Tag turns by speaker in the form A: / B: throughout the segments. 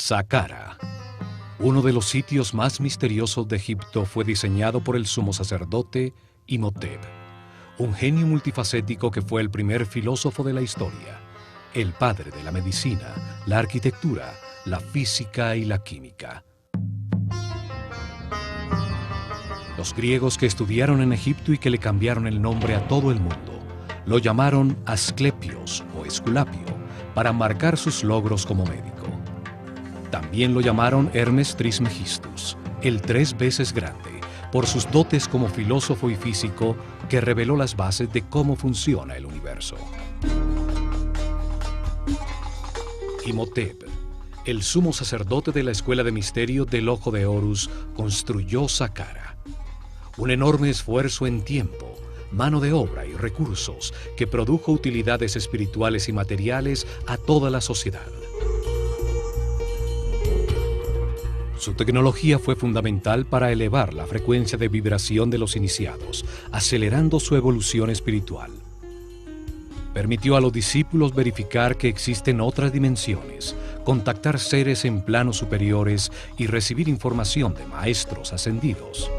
A: Saqqara. Uno de los sitios más misteriosos de Egipto fue diseñado por el sumo sacerdote Imhotep, un genio multifacético que fue el primer filósofo de la historia, el padre de la medicina, la arquitectura, la física y la química. Los griegos que estudiaron en Egipto y que le cambiaron el nombre a todo el mundo, lo llamaron Asclepios o Esculapio para marcar sus logros como médico. También lo llamaron Hermes Trismegistus, el 3 veces grande, por sus dotes como filósofo y físico que reveló las bases de cómo funciona el universo. Imhotep, el sumo sacerdote de la escuela de misterio del Ojo de Horus, construyó Saqqara. Un enorme esfuerzo en tiempo, mano de obra y recursos que produjo utilidades espirituales y materiales a toda la sociedad. Su tecnología fue fundamental para elevar la frecuencia de vibración de los iniciados, acelerando su evolución espiritual. Permitió a los discípulos verificar que existen otras dimensiones, contactar seres en planos superiores y recibir información de maestros ascendidos.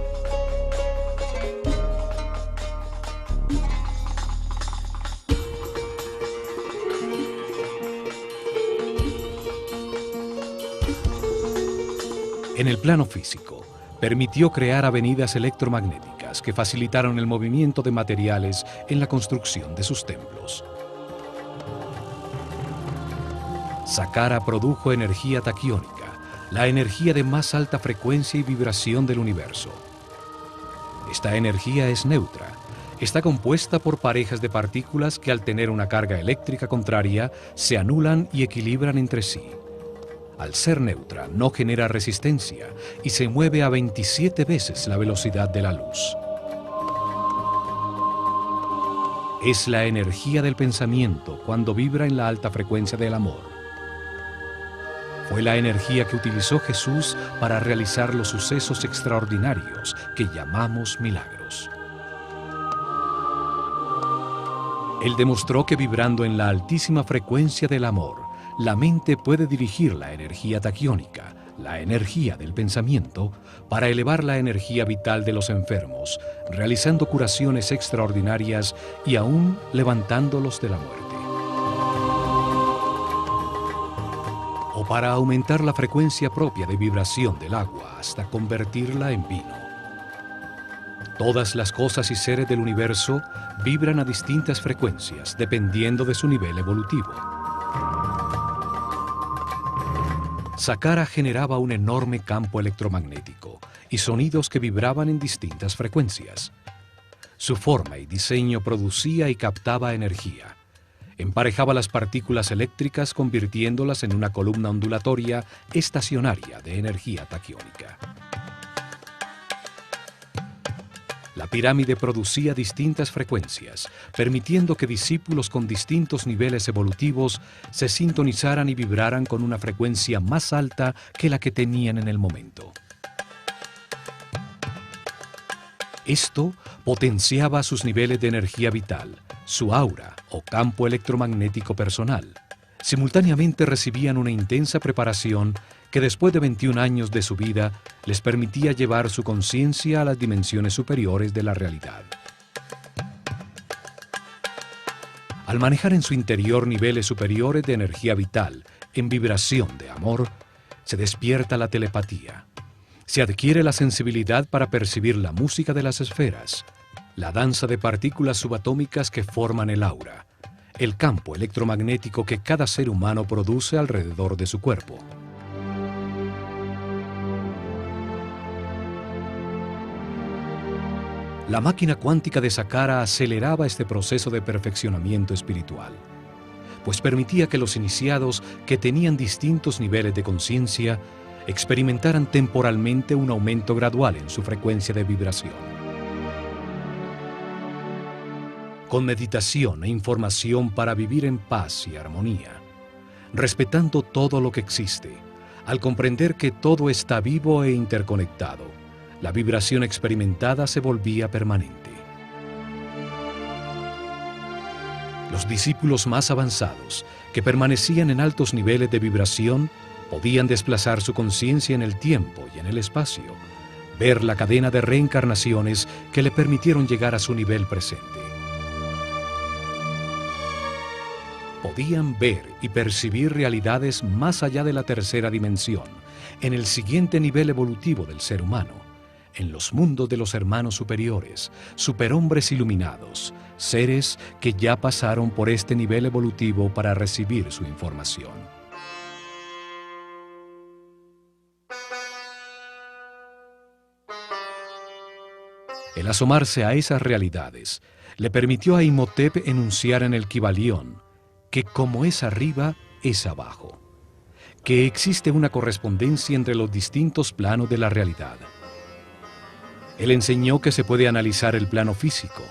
A: En el plano físico, permitió crear avenidas electromagnéticas que facilitaron el movimiento de materiales en la construcción de sus templos. Saqqara produjo energía taquiónica, la energía de más alta frecuencia y vibración del universo. Esta energía es neutra, está compuesta por parejas de partículas que al tener una carga eléctrica contraria se anulan y equilibran entre sí. Al ser neutra, no genera resistencia y se mueve a 27 veces la velocidad de la luz. Es la energía del pensamiento cuando vibra en la alta frecuencia del amor. Fue la energía que utilizó Jesús para realizar los sucesos extraordinarios que llamamos milagros. Él demostró que vibrando en la altísima frecuencia del amor, la mente puede dirigir la energía taquiónica, la energía del pensamiento, para elevar la energía vital de los enfermos, realizando curaciones extraordinarias y aún levantándolos de la muerte. O para aumentar la frecuencia propia de vibración del agua hasta convertirla en vino. Todas las cosas y seres del universo vibran a distintas frecuencias dependiendo de su nivel evolutivo. Saqqara generaba un enorme campo electromagnético y sonidos que vibraban en distintas frecuencias. Su forma y diseño producía y captaba energía. Emparejaba las partículas eléctricas convirtiéndolas en una columna ondulatoria estacionaria de energía taquiónica. La pirámide producía distintas frecuencias, permitiendo que discípulos con distintos niveles evolutivos se sintonizaran y vibraran con una frecuencia más alta que la que tenían en el momento. Esto potenciaba sus niveles de energía vital, su aura o campo electromagnético personal. Simultáneamente recibían una intensa preparación que después de 21 años de su vida les permitía llevar su conciencia a las dimensiones superiores de la realidad. Al manejar en su interior niveles superiores de energía vital, en vibración de amor, se despierta la telepatía. Se adquiere la sensibilidad para percibir la música de las esferas, la danza de partículas subatómicas que forman el aura, el campo electromagnético que cada ser humano produce alrededor de su cuerpo. La máquina cuántica de Saqqara aceleraba este proceso de perfeccionamiento espiritual, pues permitía que los iniciados que tenían distintos niveles de conciencia experimentaran temporalmente un aumento gradual en su frecuencia de vibración. Con meditación e información para vivir en paz y armonía, respetando todo lo que existe, al comprender que todo está vivo e interconectado, la vibración experimentada se volvía permanente. Los discípulos más avanzados, que permanecían en altos niveles de vibración, Podían desplazar su conciencia en el tiempo y en el espacio, ver la cadena de reencarnaciones que le permitieron llegar a su nivel presente. Podían ver y percibir realidades más allá de la tercera dimensión, en el siguiente nivel evolutivo del ser humano, en los mundos de los hermanos superiores, superhombres iluminados, seres que ya pasaron por este nivel evolutivo para recibir su información. El asomarse a esas realidades le permitió a Imhotep enunciar en el Kybalión que como es arriba, es abajo, que existe una correspondencia entre los distintos planos de la realidad. Él enseñó que se puede analizar el plano físico,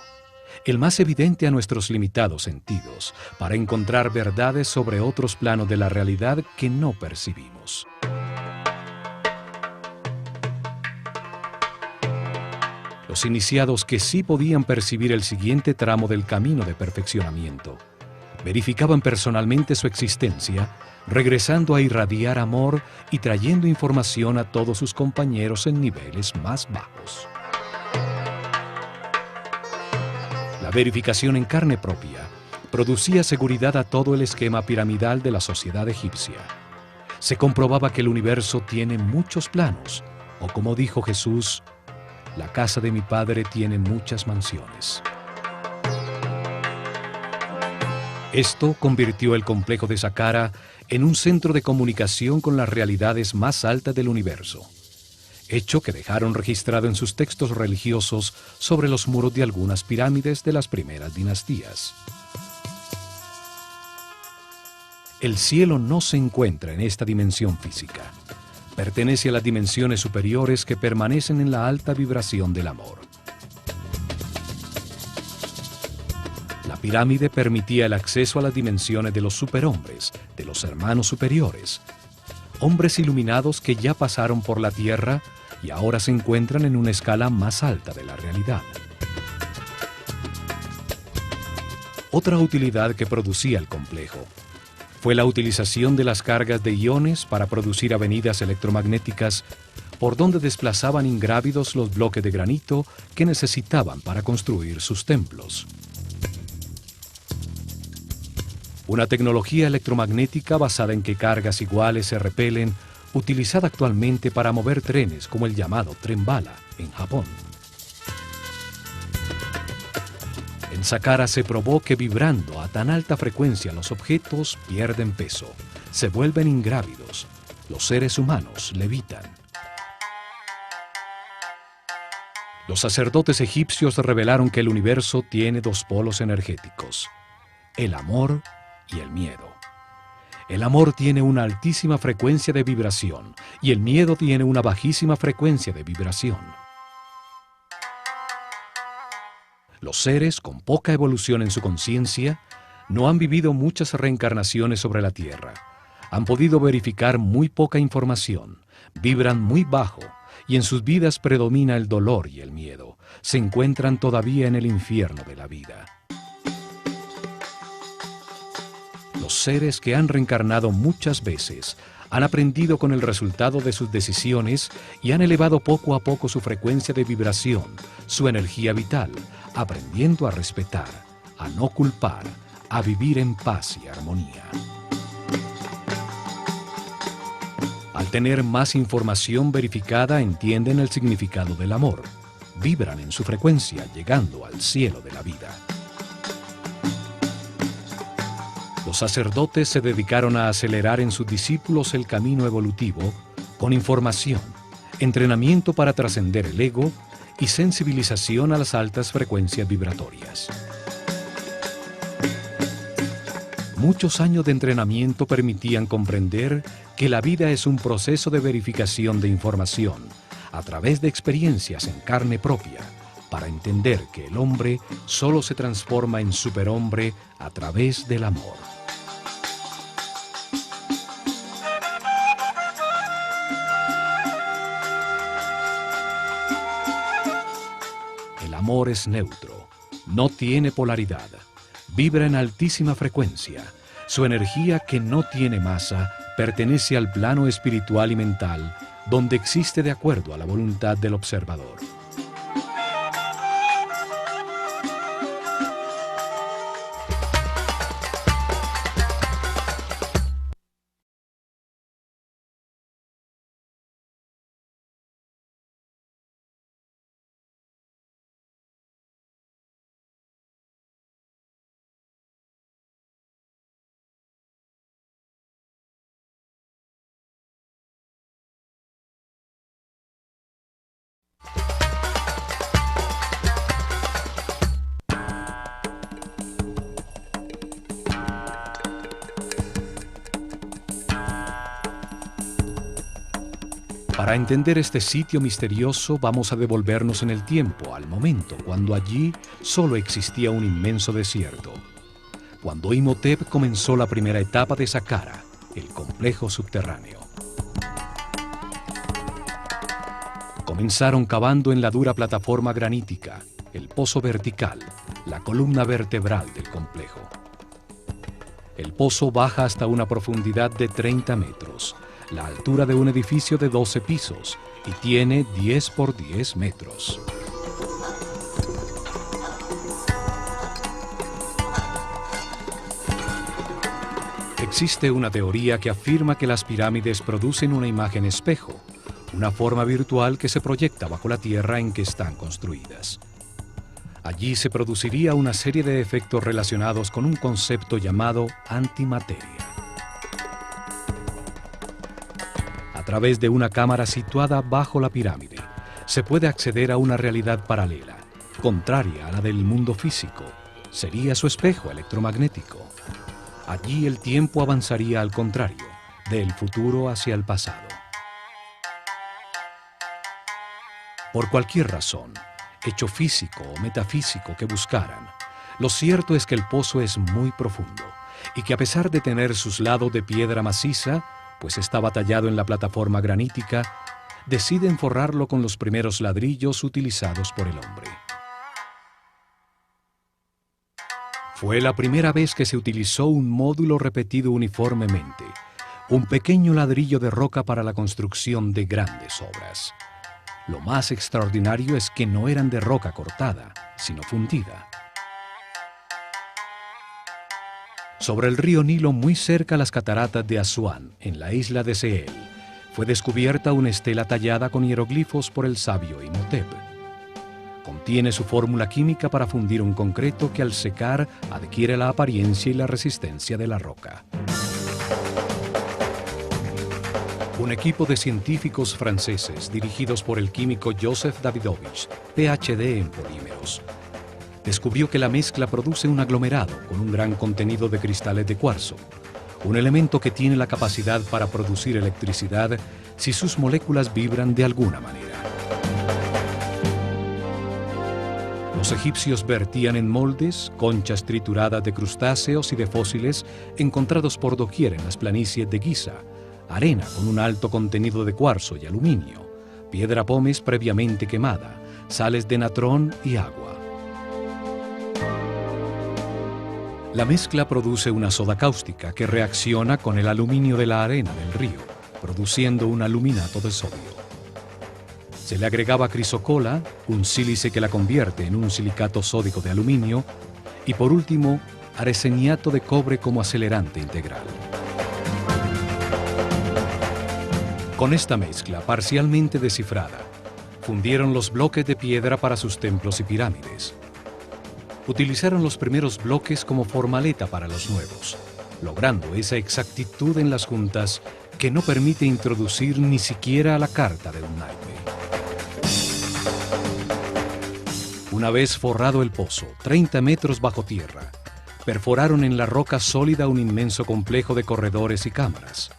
A: el más evidente a nuestros limitados sentidos, para encontrar verdades sobre otros planos de la realidad que no percibimos. Los iniciados que sí podían percibir el siguiente tramo del camino de perfeccionamiento, verificaban personalmente su existencia, regresando a irradiar amor y trayendo información a todos sus compañeros en niveles más bajos. La verificación en carne propia producía seguridad a todo el esquema piramidal de la sociedad egipcia. Se comprobaba que el universo tiene muchos planos, o como dijo Jesús, la casa de mi Padre tiene muchas mansiones. Esto convirtió el complejo de Saqqara en un centro de comunicación con las realidades más altas del universo, hecho que dejaron registrado en sus textos religiosos sobre los muros de algunas pirámides de las primeras dinastías. El cielo no se encuentra en esta dimensión física. Pertenece a las dimensiones superiores que permanecen en la alta vibración del amor. La pirámide permitía el acceso a las dimensiones de los superhombres, de los hermanos superiores, hombres iluminados que ya pasaron por la tierra y ahora se encuentran en una escala más alta de la realidad. Otra utilidad que producía el complejo fue la utilización de las cargas de iones para producir avenidas electromagnéticas por donde desplazaban ingrávidos los bloques de granito que necesitaban para construir sus templos. Una tecnología electromagnética basada en que cargas iguales se repelen, utilizada actualmente para mover trenes como el llamado tren bala en Japón. En Saqqara se probó que vibrando a tan alta frecuencia los objetos pierden peso, se vuelven ingrávidos, los seres humanos levitan. Los sacerdotes egipcios revelaron que el universo tiene dos polos energéticos, el amor y el miedo. El amor tiene una altísima frecuencia de vibración y el miedo tiene una bajísima frecuencia de vibración. Los seres con poca evolución en su conciencia no han vivido muchas reencarnaciones sobre la Tierra, han podido verificar muy poca información, vibran muy bajo y en sus vidas predomina el dolor y el miedo. Se encuentran todavía en el infierno de la vida. Los seres que han reencarnado muchas veces han aprendido con el resultado de sus decisiones y han elevado poco a poco su frecuencia de vibración, su energía vital, aprendiendo a respetar, a no culpar, a vivir en paz y armonía. Al tener más información verificada, entienden el significado del amor, vibran en su frecuencia, llegando al cielo de la vida. Los sacerdotes se dedicaron a acelerar en sus discípulos el camino evolutivo con información, entrenamiento para trascender el ego y sensibilización a las altas frecuencias vibratorias. Muchos años de entrenamiento permitían comprender que la vida es un proceso de verificación de información a través de experiencias en carne propia, para entender que el hombre solo se transforma en superhombre a través del amor. El amor es neutro, no tiene polaridad, vibra en altísima frecuencia. Su energía, que no tiene masa, pertenece al plano espiritual y mental, donde existe de acuerdo a la voluntad del observador. Para entender este sitio misterioso vamos a devolvernos en el tiempo, al momento cuando allí solo existía un inmenso desierto. Cuando Imhotep comenzó la primera etapa de Saqqara, el complejo subterráneo. Comenzaron cavando en la dura plataforma granítica, el pozo vertical, la columna vertebral del complejo. El pozo baja hasta una profundidad de 30 metros, la altura de un edificio de 12 pisos, y tiene 10 por 10 metros. Existe una teoría que afirma que las pirámides producen una imagen espejo, una forma virtual que se proyecta bajo la tierra en que están construidas. Allí se produciría una serie de efectos relacionados con un concepto llamado antimateria. A través de una cámara situada bajo la pirámide, se puede acceder a una realidad paralela, contraria a la del mundo físico. Sería su espejo electromagnético. Allí el tiempo avanzaría al contrario, del futuro hacia el pasado. Por cualquier razón, hecho físico o metafísico que buscaran, lo cierto es que el pozo es muy profundo y que a pesar de tener sus lados de piedra maciza, pues estaba tallado en la plataforma granítica, deciden forrarlo con los primeros ladrillos utilizados por el hombre. Fue la primera vez que se utilizó un módulo repetido uniformemente, un pequeño ladrillo de roca para la construcción de grandes obras. Lo más extraordinario es que no eran de roca cortada, sino fundida. Sobre el río Nilo, muy cerca a las cataratas de Asuán, en la isla de Sehel, fue descubierta una estela tallada con hieroglifos por el sabio Imhotep. Contiene su fórmula química para fundir un concreto que al secar adquiere la apariencia y la resistencia de la roca. Un equipo de científicos franceses dirigidos por el químico Joseph Davidovich, PhD en polímeros, descubrió que la mezcla produce un aglomerado con un gran contenido de cristales de cuarzo, un elemento que tiene la capacidad para producir electricidad si sus moléculas vibran de alguna manera. Los egipcios vertían en moldes conchas trituradas de crustáceos y de fósiles encontrados por doquier en las planicies de Giza, arena con un alto contenido de cuarzo y aluminio, piedra pómez previamente quemada, sales de natrón y agua. La mezcla produce una soda cáustica que reacciona con el aluminio de la arena del río, produciendo un aluminato de sodio. Se le agregaba crisocola, un sílice que la convierte en un silicato sódico de aluminio, y por último, arseniato de cobre como acelerante integral. Con esta mezcla parcialmente descifrada, fundieron los bloques de piedra para sus templos y pirámides. Utilizaron los primeros bloques como formaleta para los nuevos, logrando esa exactitud en las juntas que no permite introducir ni siquiera la carta de un naipe. Una vez forrado el pozo, 30 metros bajo tierra, perforaron en la roca sólida un inmenso complejo de corredores y cámaras.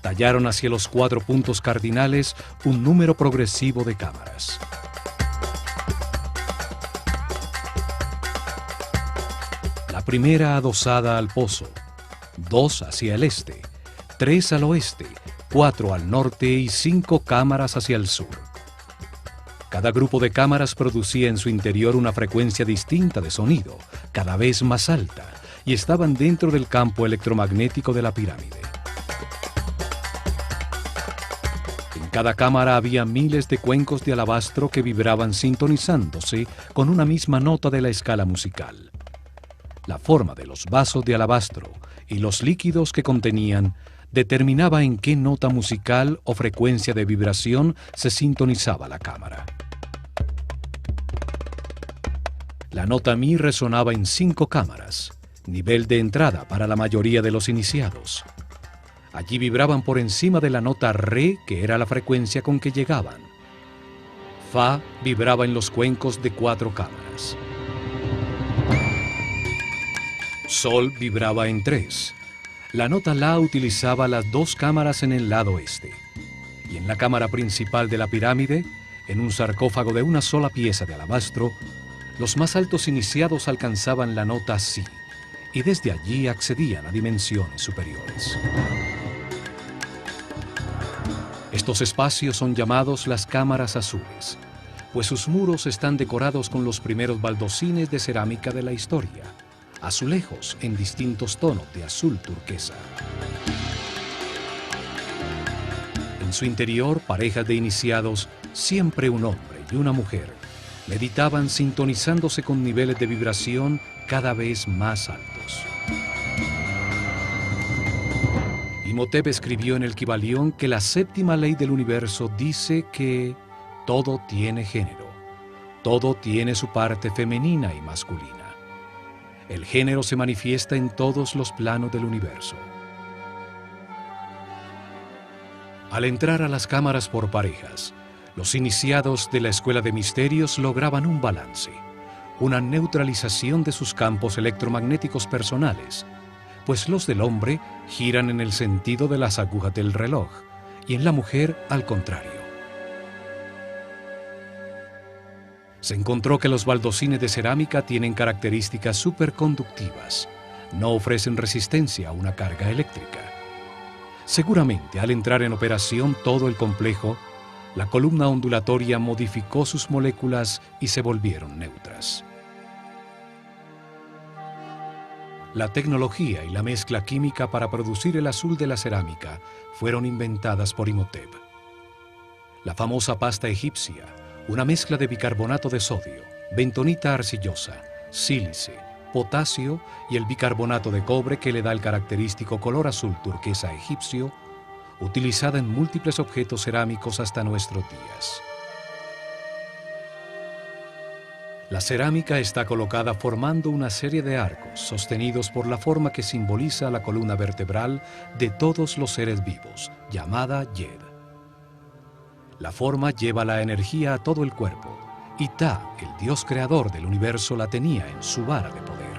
A: Tallaron hacia los 4 puntos cardinales un número progresivo de cámaras. La primera adosada al pozo, 2 hacia el este, 3 al oeste, 4 al norte y 5 cámaras hacia el sur. Cada grupo de cámaras producía en su interior una frecuencia distinta de sonido, cada vez más alta, y estaban dentro del campo electromagnético de la pirámide. cada cámara había miles de cuencos de alabastro que vibraban sintonizándose con una misma nota de la escala musical. La forma de los vasos de alabastro y los líquidos que contenían determinaba en qué nota musical o frecuencia de vibración se sintonizaba la cámara. La nota Mi resonaba en 5 cámaras, nivel de entrada para la mayoría de los iniciados. Allí vibraban por encima de la nota Re, que era la frecuencia con que llegaban. Fa vibraba en los cuencos de 4 cámaras. Sol vibraba en 3. La nota La utilizaba las 2 cámaras en el lado este. Y en la cámara principal de la pirámide, en un sarcófago de una sola pieza de alabastro, los más altos iniciados alcanzaban la nota Si, y desde allí accedían a dimensiones superiores. Estos espacios son llamados las cámaras azules, pues sus muros están decorados con los primeros baldosines de cerámica de la historia, azulejos en distintos tonos de azul turquesa. En su interior, parejas de iniciados, siempre un hombre y una mujer, meditaban sintonizándose con niveles de vibración cada vez más altos. Imhotep escribió en el Kybalión que la 7ª ley del universo dice que todo tiene género, todo tiene su parte femenina y masculina. El género se manifiesta en todos los planos del universo. Al entrar a las cámaras por parejas, los iniciados de la Escuela de Misterios lograban un balance, una neutralización de sus campos electromagnéticos personales, pues los del hombre giran en el sentido de las agujas del reloj y en la mujer al contrario. Se encontró que los baldosines de cerámica tienen características superconductivas, no ofrecen resistencia a una carga eléctrica. Seguramente al entrar en operación todo el complejo, la columna ondulatoria modificó sus moléculas y se volvieron neutras. La tecnología y la mezcla química para producir el azul de la cerámica fueron inventadas por Imhotep. La famosa pasta egipcia, una mezcla de bicarbonato de sodio, bentonita arcillosa, sílice, potasio y el bicarbonato de cobre que le da el característico color azul turquesa egipcio, utilizada en múltiples objetos cerámicos hasta nuestros días. La cerámica está colocada formando una serie de arcos sostenidos por la forma que simboliza la columna vertebral de todos los seres vivos, llamada Yed. La forma lleva la energía a todo el cuerpo, y Ta, el dios creador del universo, la tenía en su vara de poder.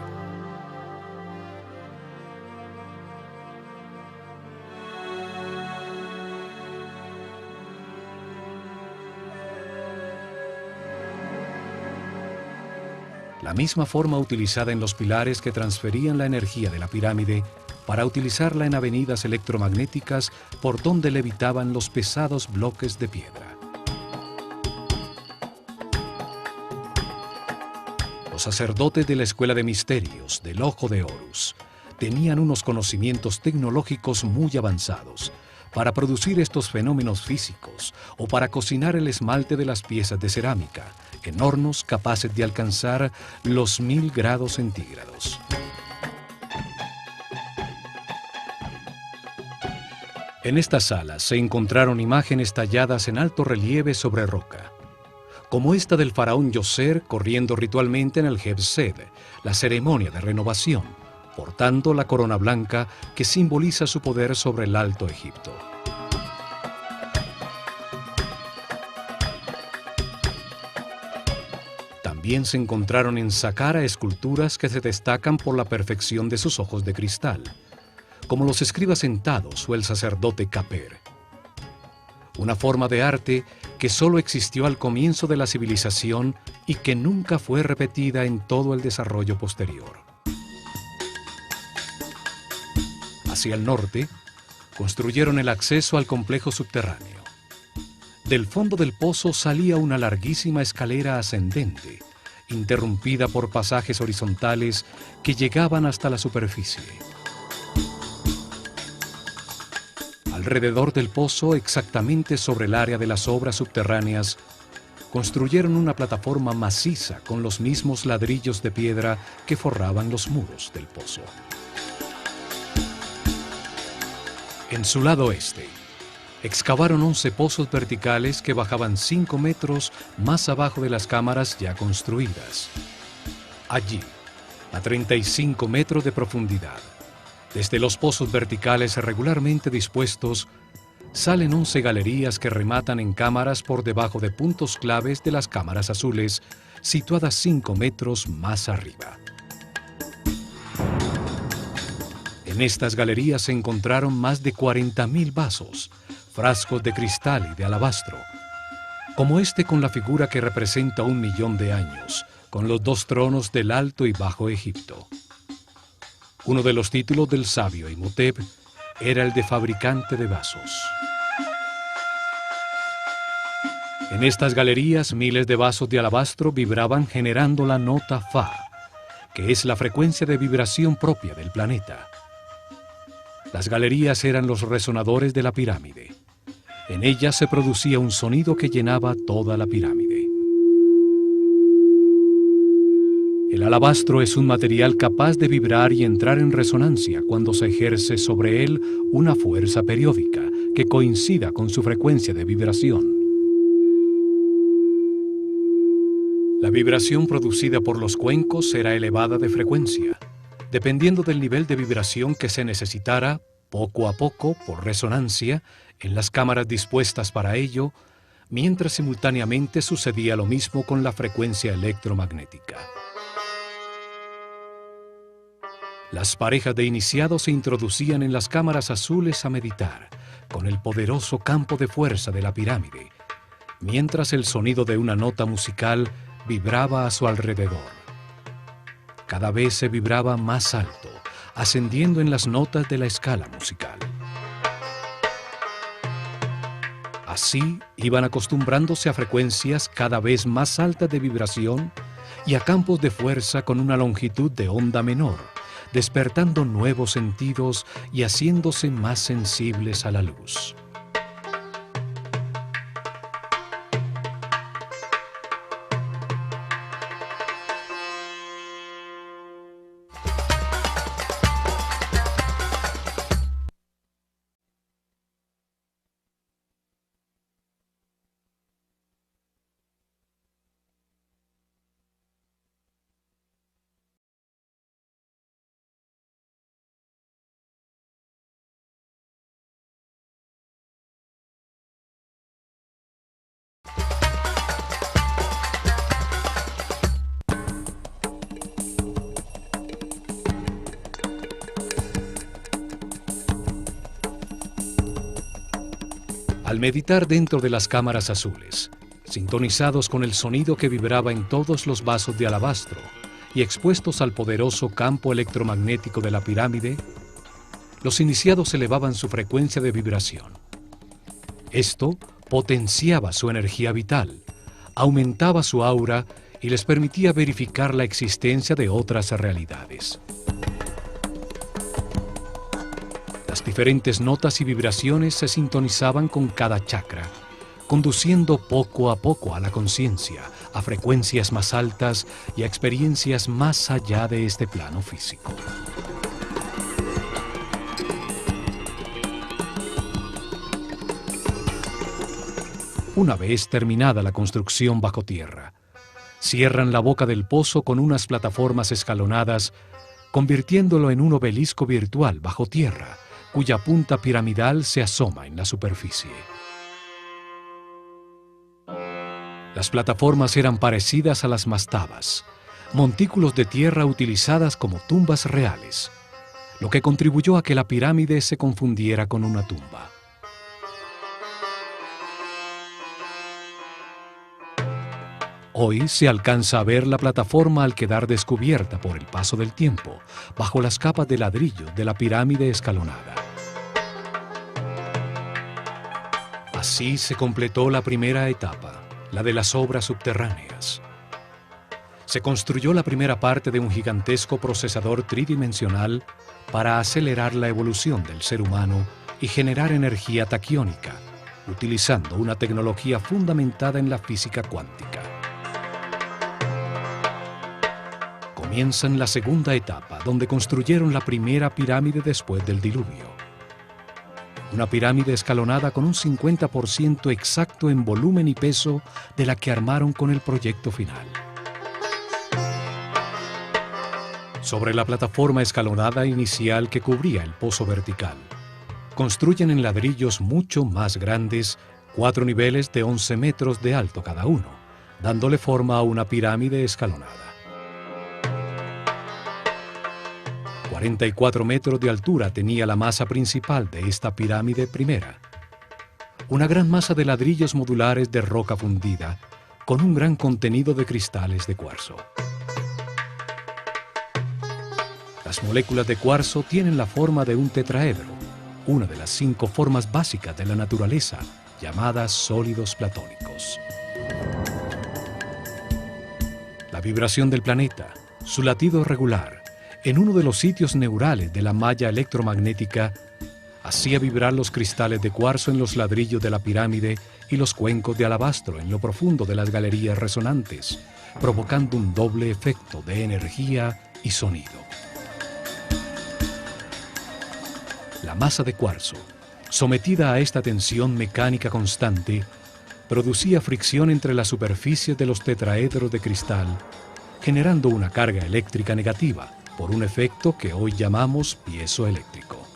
A: La misma forma utilizada en los pilares que transferían la energía de la pirámide para utilizarla en avenidas electromagnéticas por donde levitaban los pesados bloques de piedra. Los sacerdotes de la Escuela de Misterios del Ojo de Horus tenían unos conocimientos tecnológicos muy avanzados para producir estos fenómenos físicos o para cocinar el esmalte de las piezas de cerámica en hornos capaces de alcanzar los 1000 grados centígrados. En esta sala se encontraron imágenes talladas en alto relieve sobre roca, como esta del faraón Yoser corriendo ritualmente en el Heb-Sed, la ceremonia de renovación, portando la corona blanca que simboliza su poder sobre el Alto Egipto. También se encontraron en Saqqara esculturas que se destacan por la perfección de sus ojos de cristal, como los escribas sentados o el sacerdote Kaper. Una forma de arte que solo existió al comienzo de la civilización y que nunca fue repetida en todo el desarrollo posterior. Hacia el norte, construyeron el acceso al complejo subterráneo. Del fondo del pozo salía una larguísima escalera ascendente, interrumpida por pasajes horizontales que llegaban hasta la superficie. Alrededor del pozo, exactamente sobre el área de las obras subterráneas, construyeron una plataforma maciza con los mismos ladrillos de piedra que forraban los muros del pozo. En su lado este, excavaron 11 pozos verticales que bajaban 5 metros más abajo de las cámaras ya construidas. Allí, a 35 metros de profundidad, desde los pozos verticales regularmente dispuestos, salen 11 galerías que rematan en cámaras por debajo de puntos claves de las cámaras azules, situadas 5 metros más arriba. En estas galerías se encontraron más de 40.000 vasos, frascos de cristal y de alabastro, como este con la figura que representa 1.000.000 de años, con los 2 tronos del Alto y Bajo Egipto. Uno de los títulos del sabio Imhotep era el de fabricante de vasos. En estas galerías, miles de vasos de alabastro vibraban generando la nota Fa, que es la frecuencia de vibración propia del planeta. Las galerías eran los resonadores de la pirámide. En ellas se producía un sonido que llenaba toda la pirámide. El alabastro es un material capaz de vibrar y entrar en resonancia cuando se ejerce sobre él una fuerza periódica que coincida con su frecuencia de vibración. La vibración producida por los cuencos será elevada de frecuencia, dependiendo del nivel de vibración que se necesitara, poco a poco, por resonancia, en las cámaras dispuestas para ello, mientras simultáneamente sucedía lo mismo con la frecuencia electromagnética. Las parejas de iniciados se introducían en las cámaras azules a meditar, con el poderoso campo de fuerza de la pirámide, mientras el sonido de una nota musical vibraba a su alrededor. Cada vez se vibraba más alto, ascendiendo en las notas de la escala musical. Así iban acostumbrándose a frecuencias cada vez más altas de vibración y a campos de fuerza con una longitud de onda menor, despertando nuevos sentidos y haciéndose más sensibles a la luz. Al meditar dentro de las cámaras azules, sintonizados con el sonido que vibraba en todos los vasos de alabastro y expuestos al poderoso campo electromagnético de la pirámide, los iniciados elevaban su frecuencia de vibración. Esto potenciaba su energía vital, aumentaba su aura y les permitía verificar la existencia de otras realidades. Las diferentes notas y vibraciones se sintonizaban con cada chakra, conduciendo poco a poco a la conciencia, a frecuencias más altas y a experiencias más allá de este plano físico. Una vez terminada la construcción bajo tierra, cierran la boca del pozo con unas plataformas escalonadas, convirtiéndolo en un obelisco virtual bajo tierra, cuya punta piramidal se asoma en la superficie. Las plataformas eran parecidas a las mastabas, montículos de tierra utilizadas como tumbas reales, lo que contribuyó a que la pirámide se confundiera con una tumba. Hoy se alcanza a ver la plataforma al quedar descubierta por el paso del tiempo, bajo las capas de ladrillo de la pirámide escalonada. Así se completó la primera etapa, la de las obras subterráneas. Se construyó la primera parte de un gigantesco procesador tridimensional para acelerar la evolución del ser humano y generar energía taquiónica, utilizando una tecnología fundamentada en la física cuántica. Comienzan la segunda etapa, donde construyeron la primera pirámide después del diluvio. Una pirámide escalonada con un 50% exacto en volumen y peso de la que armaron con el proyecto final. Sobre la plataforma escalonada inicial que cubría el pozo vertical, construyen en ladrillos mucho más grandes 4 niveles de 11 metros de alto cada uno, dándole forma a una pirámide escalonada. 44 metros de altura tenía la masa principal de esta pirámide primera. Una gran masa de ladrillos modulares de roca fundida, con un gran contenido de cristales de cuarzo. Las moléculas de cuarzo tienen la forma de un tetraedro, una de las 5 formas básicas de la naturaleza, llamadas sólidos platónicos. La vibración del planeta, su latido regular, en uno de los sitios neurales de la malla electromagnética, hacía vibrar los cristales de cuarzo en los ladrillos de la pirámide y los cuencos de alabastro en lo profundo de las galerías resonantes, provocando un doble efecto de energía y sonido. La masa de cuarzo, sometida a esta tensión mecánica constante, producía fricción entre las superficies de los tetraedros de cristal, generando una carga eléctrica negativa por un efecto que hoy llamamos piezoeléctrico.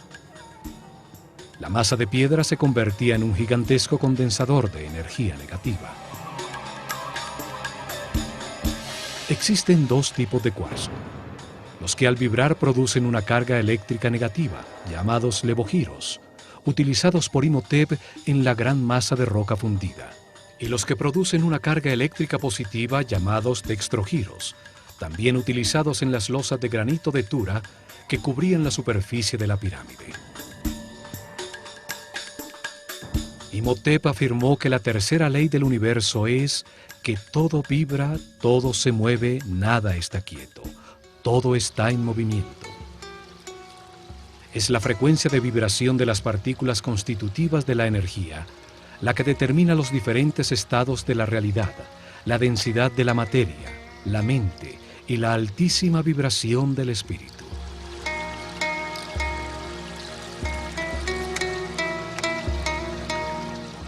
A: La masa de piedra se convertía en un gigantesco condensador de energía negativa. Existen 2 tipos de cuarzo. Los que al vibrar producen una carga eléctrica negativa, llamados levogiros, utilizados por Imhotep en la gran masa de roca fundida, y los que producen una carga eléctrica positiva, llamados dextrogiros, también utilizados en las losas de granito de Tura que cubrían la superficie de la pirámide. Imhotep afirmó que la tercera ley del universo es que todo vibra, todo se mueve, nada está quieto. Todo está en movimiento. Es la frecuencia de vibración de las partículas constitutivas de la energía la que determina los diferentes estados de la realidad, la densidad de la materia, la mente y la altísima vibración del espíritu.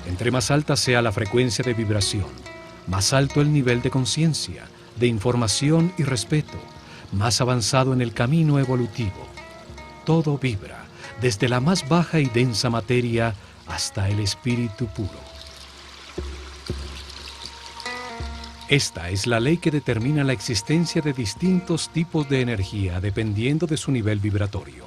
A: Entre más alta sea la frecuencia de vibración, más alto el nivel de conciencia, de información y respeto, más avanzado en el camino evolutivo. Todo vibra, desde la más baja y densa materia hasta el espíritu puro. Esta es la ley que determina la existencia de distintos tipos de energía dependiendo de su nivel vibratorio.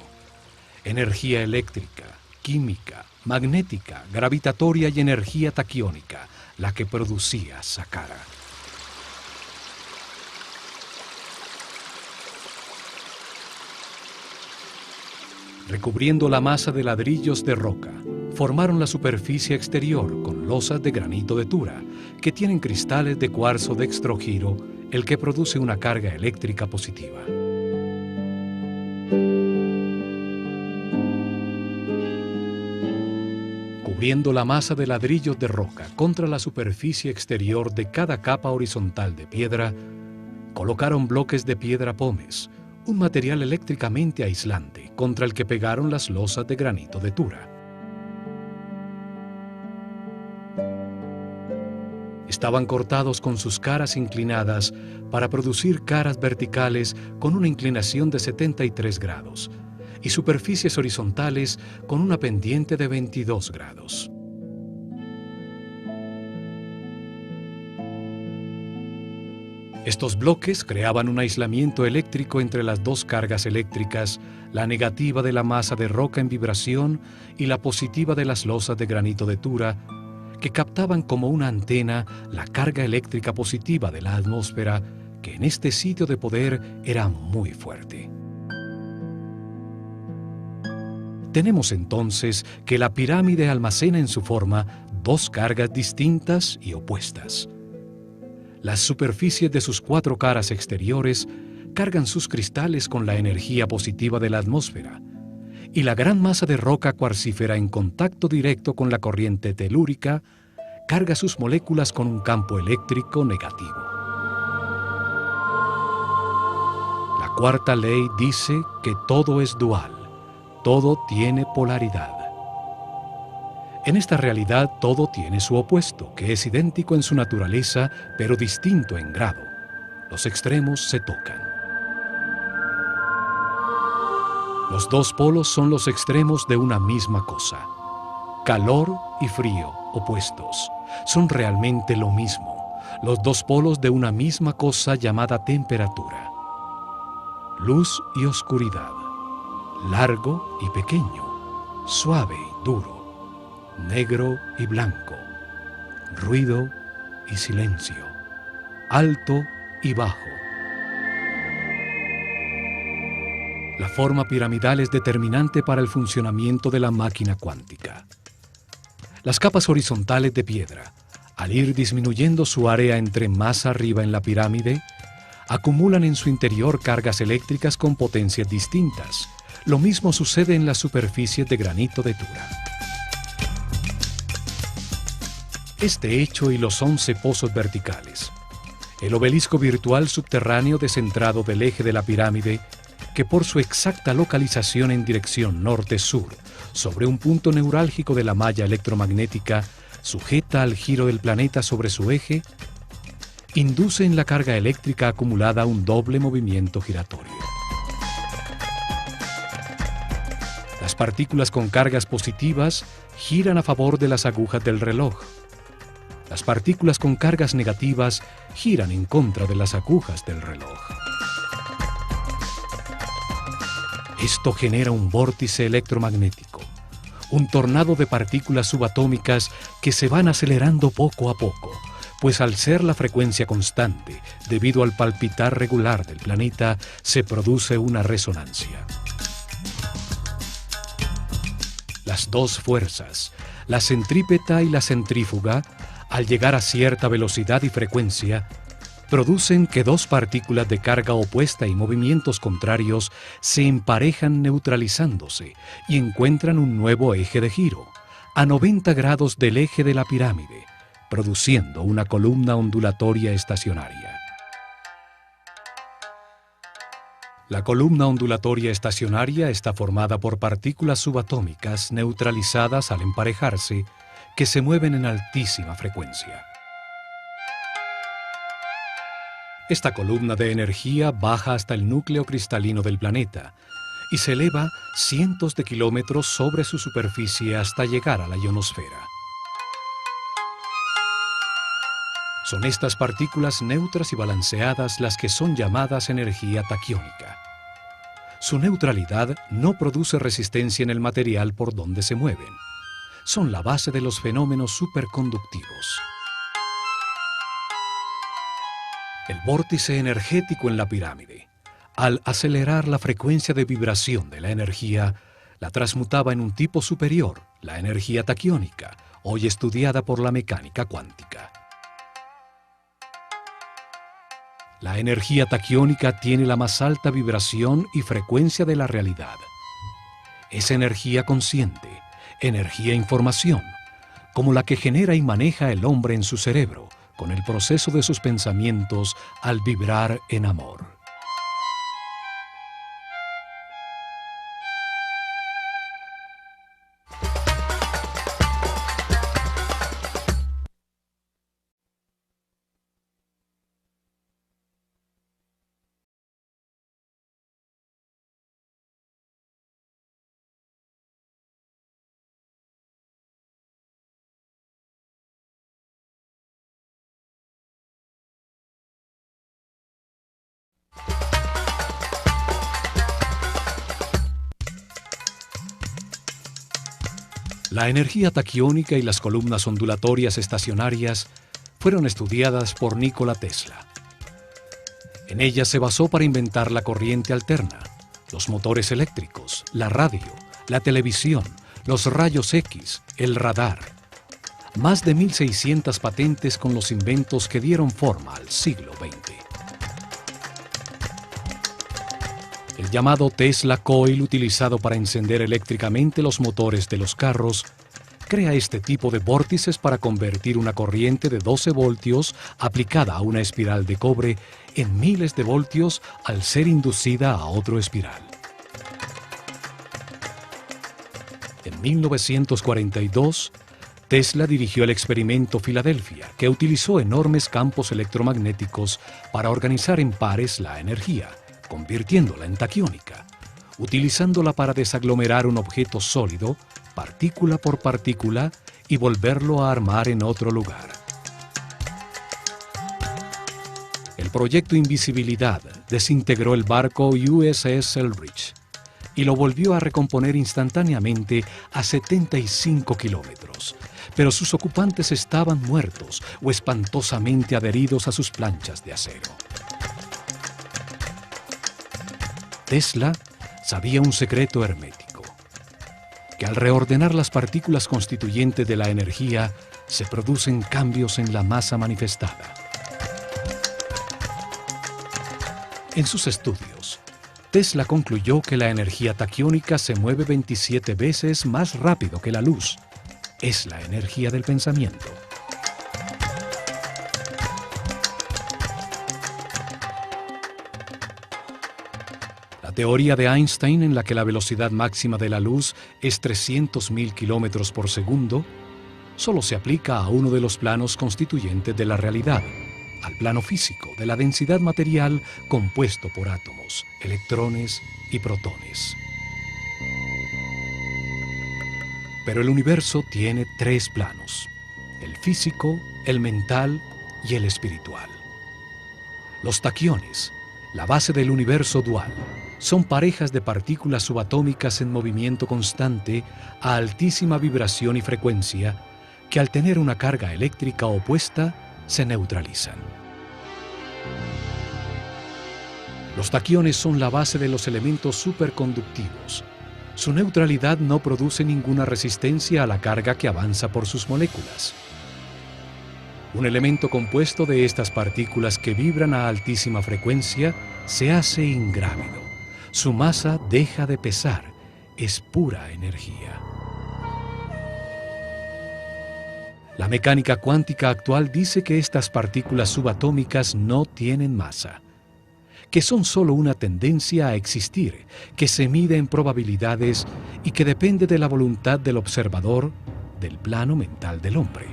A: Energía eléctrica, química, magnética, gravitatoria y energía taquiónica, la que producía Saqqara. Recubriendo la masa de ladrillos de roca, formaron la superficie exterior con losas de granito de Tura, que tienen cristales de cuarzo dextrogiro, el que produce una carga eléctrica positiva. Cubriendo la masa de ladrillos de roca contra la superficie exterior de cada capa horizontal de piedra, colocaron bloques de piedra pómez, un material eléctricamente aislante contra el que pegaron las losas de granito de Tura. Estaban cortados con sus caras inclinadas para producir caras verticales con una inclinación de 73 grados y superficies horizontales con una pendiente de 22 grados. Estos bloques creaban un aislamiento eléctrico entre las 2 cargas eléctricas, la negativa de la masa de roca en vibración y la positiva de las losas de granito de Tura, que captaban como una antena la carga eléctrica positiva de la atmósfera, que en este sitio de poder era muy fuerte. Tenemos entonces que la pirámide almacena en su forma 2 cargas distintas y opuestas. Las superficies de sus 4 caras exteriores cargan sus cristales con la energía positiva de la atmósfera, y la gran masa de roca cuarcífera en contacto directo con la corriente telúrica carga sus moléculas con un campo eléctrico negativo. La cuarta ley dice que todo es dual, todo tiene polaridad. En esta realidad todo tiene su opuesto, que es idéntico en su naturaleza, pero distinto en grado. Los extremos se tocan. Los dos polos son los extremos de una misma cosa. Calor y frío, opuestos, son realmente lo mismo, los dos polos de una misma cosa llamada temperatura. Luz y oscuridad, largo y pequeño, suave y duro, negro y blanco, ruido y silencio, alto y bajo. La forma piramidal es determinante para el funcionamiento de la máquina cuántica. Las capas horizontales de piedra, al ir disminuyendo su área entre más arriba en la pirámide, acumulan en su interior cargas eléctricas con potencias distintas. Lo mismo sucede en las superficies de granito de Tura. Este hecho y los 11 pozos verticales, el obelisco virtual subterráneo descentrado del eje de la pirámide, que por su exacta localización en dirección norte-sur, sobre un punto neurálgico de la malla electromagnética, sujeta al giro del planeta sobre su eje, induce en la carga eléctrica acumulada un doble movimiento giratorio. Las partículas con cargas positivas giran a favor de las agujas del reloj. Las partículas con cargas negativas giran en contra de las agujas del reloj. Esto genera un vórtice electromagnético, un tornado de partículas subatómicas que se van acelerando poco a poco, pues al ser la frecuencia constante, debido al palpitar regular del planeta, se produce una resonancia. Las dos fuerzas, la centrípeta y la centrífuga, al llegar a cierta velocidad y frecuencia, producen que dos partículas de carga opuesta y movimientos contrarios se emparejan neutralizándose y encuentran un nuevo eje de giro, a 90 grados del eje de la pirámide, produciendo una columna ondulatoria estacionaria. La columna ondulatoria estacionaria está formada por partículas subatómicas neutralizadas al emparejarse, que se mueven en altísima frecuencia. Esta columna de energía baja hasta el núcleo cristalino del planeta y se eleva cientos de kilómetros sobre su superficie hasta llegar a la ionosfera. Son estas partículas neutras y balanceadas las que son llamadas energía taquiónica. Su neutralidad no produce resistencia en el material por donde se mueven. Son la base de los fenómenos superconductivos. El vórtice energético en la pirámide, al acelerar la frecuencia de vibración de la energía, la transmutaba en un tipo superior, la energía taquiónica, hoy estudiada por la mecánica cuántica. La energía taquiónica tiene la más alta vibración y frecuencia de la realidad. Es energía consciente, energía información, como la que genera y maneja el hombre en su cerebro, con el proceso de sus pensamientos al vibrar en amor. La energía taquiónica y las columnas ondulatorias estacionarias fueron estudiadas por Nikola Tesla. En ellas se basó para inventar la corriente alterna, los motores eléctricos, la radio, la televisión, los rayos X, el radar. Más de 1.600 patentes con los inventos que dieron forma al siglo XX. El El llamado Tesla Coil, utilizado para encender eléctricamente los motores de los carros, crea este tipo de vórtices para convertir una corriente de 12 voltios aplicada a una espiral de cobre en miles de voltios al ser inducida a otro espiral. En 1942, Tesla dirigió el experimento Filadelfia, que utilizó enormes campos electromagnéticos para organizar en pares la energía, convirtiéndola en taquiónica, utilizándola para desaglomerar un objeto sólido, partícula por partícula, y volverlo a armar en otro lugar. El proyecto Invisibilidad desintegró el barco USS Selfridge y lo volvió a recomponer instantáneamente a 75 kilómetros, pero sus ocupantes estaban muertos o espantosamente adheridos a sus planchas de acero. Tesla sabía un secreto hermético, que al reordenar las partículas constituyentes de la energía, se producen cambios en la masa manifestada. En sus estudios, Tesla concluyó que la energía taquiónica se mueve 27 veces más rápido que la luz. Es la energía del pensamiento. La teoría de Einstein, en la que la velocidad máxima de la luz es 300.000 kilómetros por segundo, solo se aplica a uno de los planos constituyentes de la realidad, al plano físico de la densidad material compuesto por átomos, electrones y protones. Pero el universo tiene tres planos: el físico, el mental y el espiritual. Los taquiones, la base del universo dual, son parejas de partículas subatómicas en movimiento constante a altísima vibración y frecuencia que, al tener una carga eléctrica opuesta, se neutralizan. Los taquiones son la base de los elementos superconductivos. Su neutralidad no produce ninguna resistencia a la carga que avanza por sus moléculas. Un elemento compuesto de estas partículas que vibran a altísima frecuencia se hace ingrávido. Su masa deja de pesar, es pura energía. La mecánica cuántica actual dice que estas partículas subatómicas no tienen masa, que son solo una tendencia a existir, que se mide en probabilidades y que depende de la voluntad del observador del plano mental del hombre.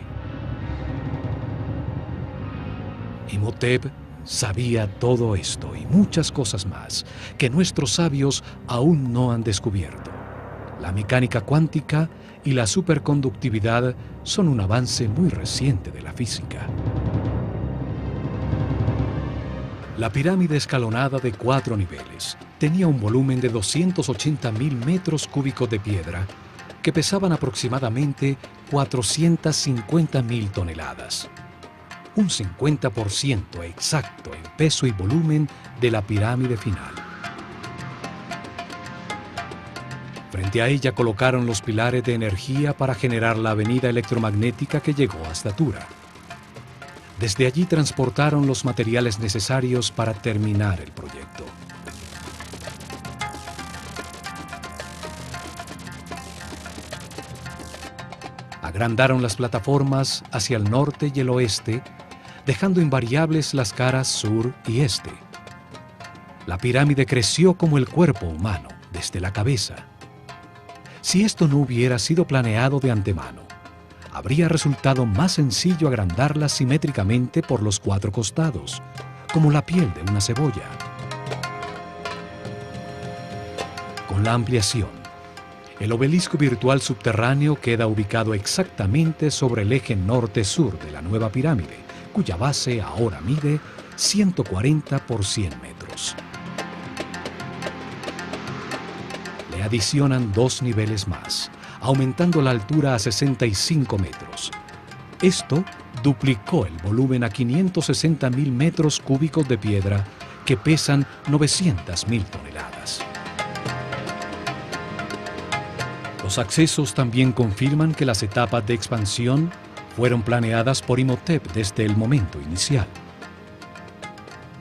A: Imhotep sabía todo esto y muchas cosas más que nuestros sabios aún no han descubierto. La mecánica cuántica y la superconductividad son un avance muy reciente de la física. La pirámide escalonada de 4 niveles tenía un volumen de 280.000 metros cúbicos de piedra que pesaban aproximadamente 450.000 toneladas. Un 50% exacto en peso y volumen de la pirámide final. Frente a ella colocaron los pilares de energía para generar la avenida electromagnética que llegó hasta Tura. Desde allí transportaron los materiales necesarios para terminar el proyecto. Agrandaron las plataformas hacia el norte y el oeste, dejando invariables las caras sur y este. La pirámide creció como el cuerpo humano, desde la cabeza. Si esto no hubiera sido planeado de antemano, habría resultado más sencillo agrandarla simétricamente por los 4 costados, como la piel de una cebolla. Con la ampliación, el obelisco virtual subterráneo queda ubicado exactamente sobre el eje norte-sur de la nueva pirámide, cuya base ahora mide 140 por 100 metros. Le adicionan 2 niveles más, aumentando la altura a 65 metros. Esto duplicó el volumen a 560.000 metros cúbicos de piedra que pesan 900.000 toneladas. Los accesos también confirman que las etapas de expansión fueron planeadas por Imhotep desde el momento inicial.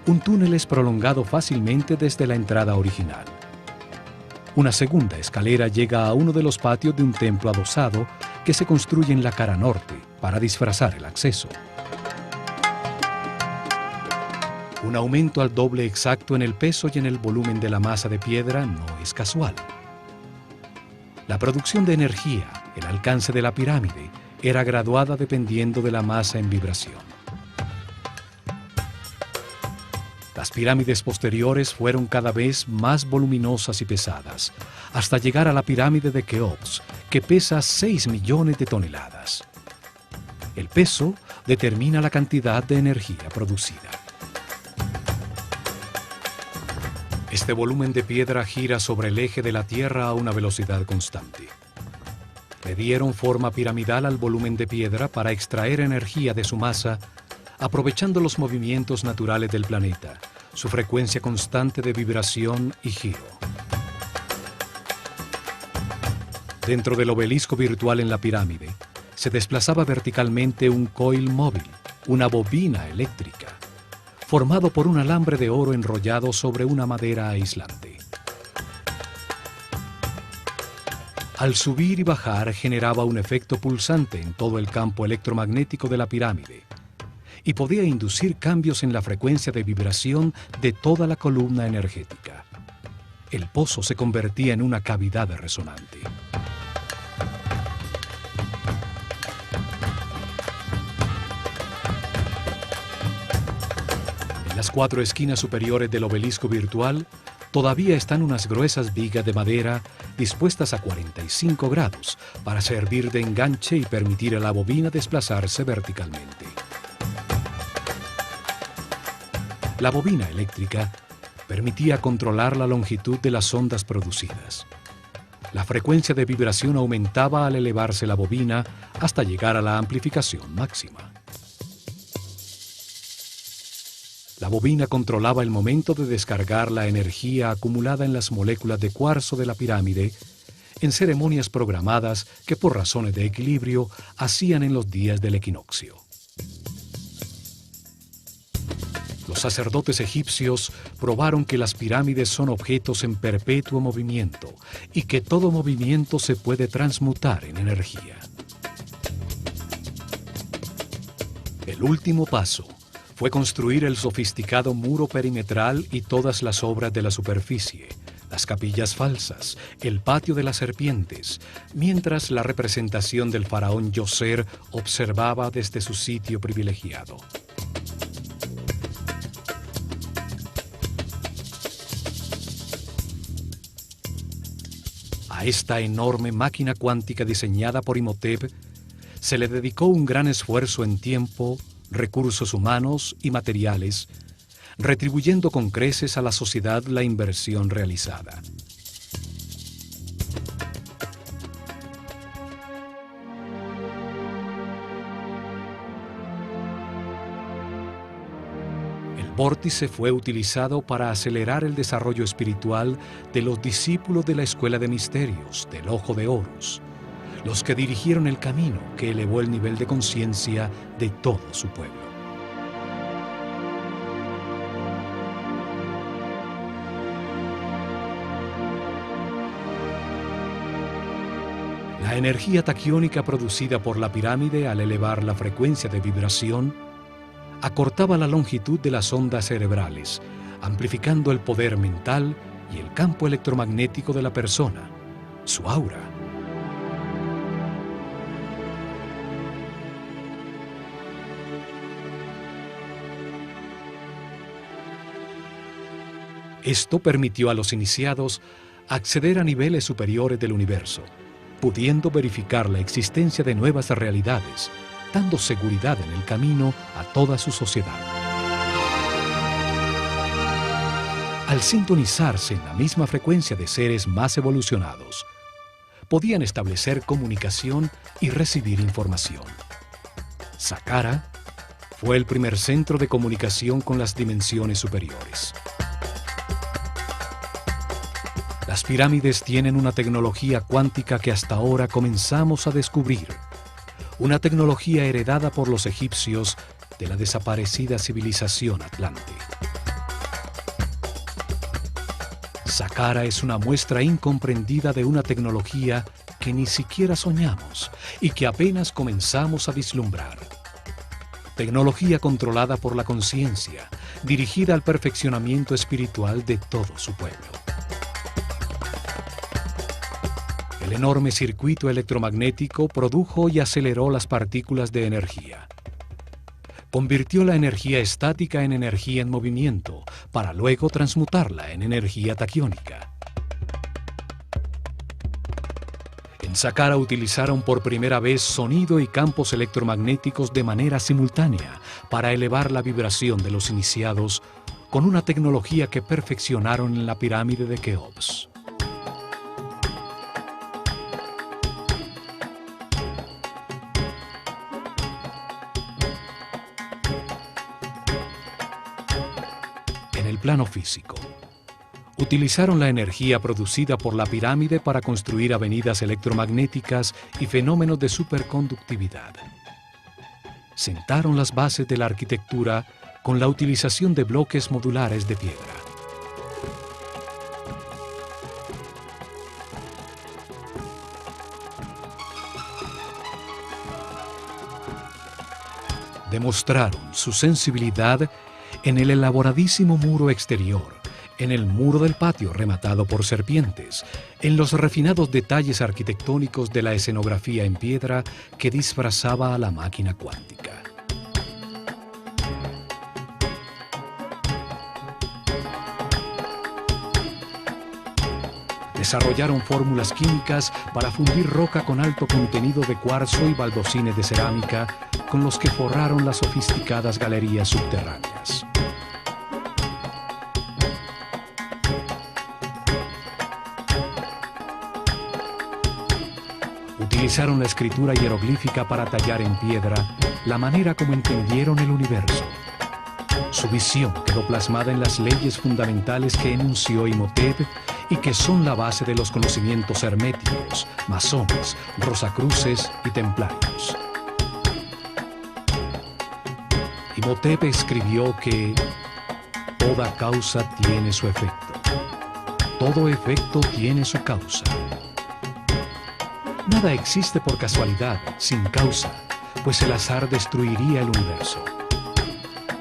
A: Un túnel es prolongado fácilmente desde la entrada original, Una segunda escalera llega a uno de los patios de un templo adosado que se construye en la cara norte para disfrazar el acceso. Un aumento al doble exacto en el peso y en el volumen de la masa de piedra no es casual. La producción de energía, el alcance de la pirámide, era graduada dependiendo de la masa en vibración. Las pirámides posteriores fueron cada vez más voluminosas y pesadas, hasta llegar a la pirámide de Keops, que pesa 6 millones de toneladas. El peso determina la cantidad de energía producida. Este volumen de piedra gira sobre el eje de la Tierra a una velocidad constante. Le dieron forma piramidal al volumen de piedra para extraer energía de su masa, aprovechando los movimientos naturales del planeta, su frecuencia constante de vibración y giro. Dentro del obelisco virtual en la pirámide, se desplazaba verticalmente un coil móvil, una bobina eléctrica, formado por un alambre de oro enrollado sobre una madera aislante. Al subir y bajar generaba un efecto pulsante en todo el campo electromagnético de la pirámide y podía inducir cambios en la frecuencia de vibración de toda la columna energética. El pozo se convertía en una cavidad resonante. En las 4 esquinas superiores del obelisco virtual todavía están unas gruesas vigas de madera dispuestas a 45 grados para servir de enganche y permitir a la bobina desplazarse verticalmente. La bobina eléctrica permitía controlar la longitud de las ondas producidas. La frecuencia de vibración aumentaba al elevarse la bobina hasta llegar a la amplificación máxima. La bobina controlaba el momento de descargar la energía acumulada en las moléculas de cuarzo de la pirámide en ceremonias programadas que por razones de equilibrio hacían en los días del equinoccio. Los sacerdotes egipcios probaron que las pirámides son objetos en perpetuo movimiento y que todo movimiento se puede transmutar en energía. El último paso fue construir el sofisticado muro perimetral y todas las obras de la superficie, las capillas falsas, el patio de las serpientes, mientras la representación del faraón Djoser observaba desde su sitio privilegiado. A esta enorme máquina cuántica diseñada por Imhotep se le dedicó un gran esfuerzo en tiempo, recursos humanos y materiales, retribuyendo con creces a la sociedad la inversión realizada. El vórtice fue utilizado para acelerar el desarrollo espiritual de los discípulos de la Escuela de Misterios del Ojo de Horus, los que dirigieron el camino que elevó el nivel de conciencia de todo su pueblo. La energía taquiónica producida por la pirámide al elevar la frecuencia de vibración acortaba la longitud de las ondas cerebrales, amplificando el poder mental y el campo electromagnético de la persona, su aura. Esto permitió a los iniciados acceder a niveles superiores del universo, pudiendo verificar la existencia de nuevas realidades, dando seguridad en el camino a toda su sociedad. Al sintonizarse en la misma frecuencia de seres más evolucionados, podían establecer comunicación y recibir información. Saqqara fue el primer centro de comunicación con las dimensiones superiores. Las pirámides tienen una tecnología cuántica que hasta ahora comenzamos a descubrir, una tecnología heredada por los egipcios de la desaparecida civilización atlante. Saqqara es una muestra incomprendida de una tecnología que ni siquiera soñamos y que apenas comenzamos a vislumbrar. Tecnología controlada por la conciencia, dirigida al perfeccionamiento espiritual de todo su pueblo. El enorme circuito electromagnético produjo y aceleró las partículas de energía. Convirtió la energía estática en energía en movimiento, para luego transmutarla en energía taquiónica. En Saqqara utilizaron por primera vez sonido y campos electromagnéticos de manera simultánea para elevar la vibración de los iniciados con una tecnología que perfeccionaron en la pirámide de Keops. En el plano físico, utilizaron la energía producida por la pirámide para construir avenidas electromagnéticas y fenómenos de superconductividad. Sentaron las bases de la arquitectura con la utilización de bloques modulares de piedra. Demostraron su sensibilidad en el elaboradísimo muro exterior, en el muro del patio rematado por serpientes, en los refinados detalles arquitectónicos de la escenografía en piedra que disfrazaba a la máquina cuántica. Desarrollaron fórmulas químicas para fundir roca con alto contenido de cuarzo y baldosines de cerámica con los que forraron las sofisticadas galerías subterráneas. Utilizaron la escritura hieroglífica para tallar en piedra la manera como entendieron el universo. Su visión quedó plasmada en las leyes fundamentales que enunció Imhotep y que son la base de los conocimientos herméticos, masones, rosacruces y templarios. Imhotep escribió que toda causa tiene su efecto, todo efecto tiene su causa. Nada existe por casualidad, sin causa, pues el azar destruiría el universo.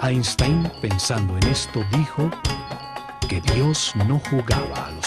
A: Einstein, pensando en esto, dijo que Dios no jugaba a los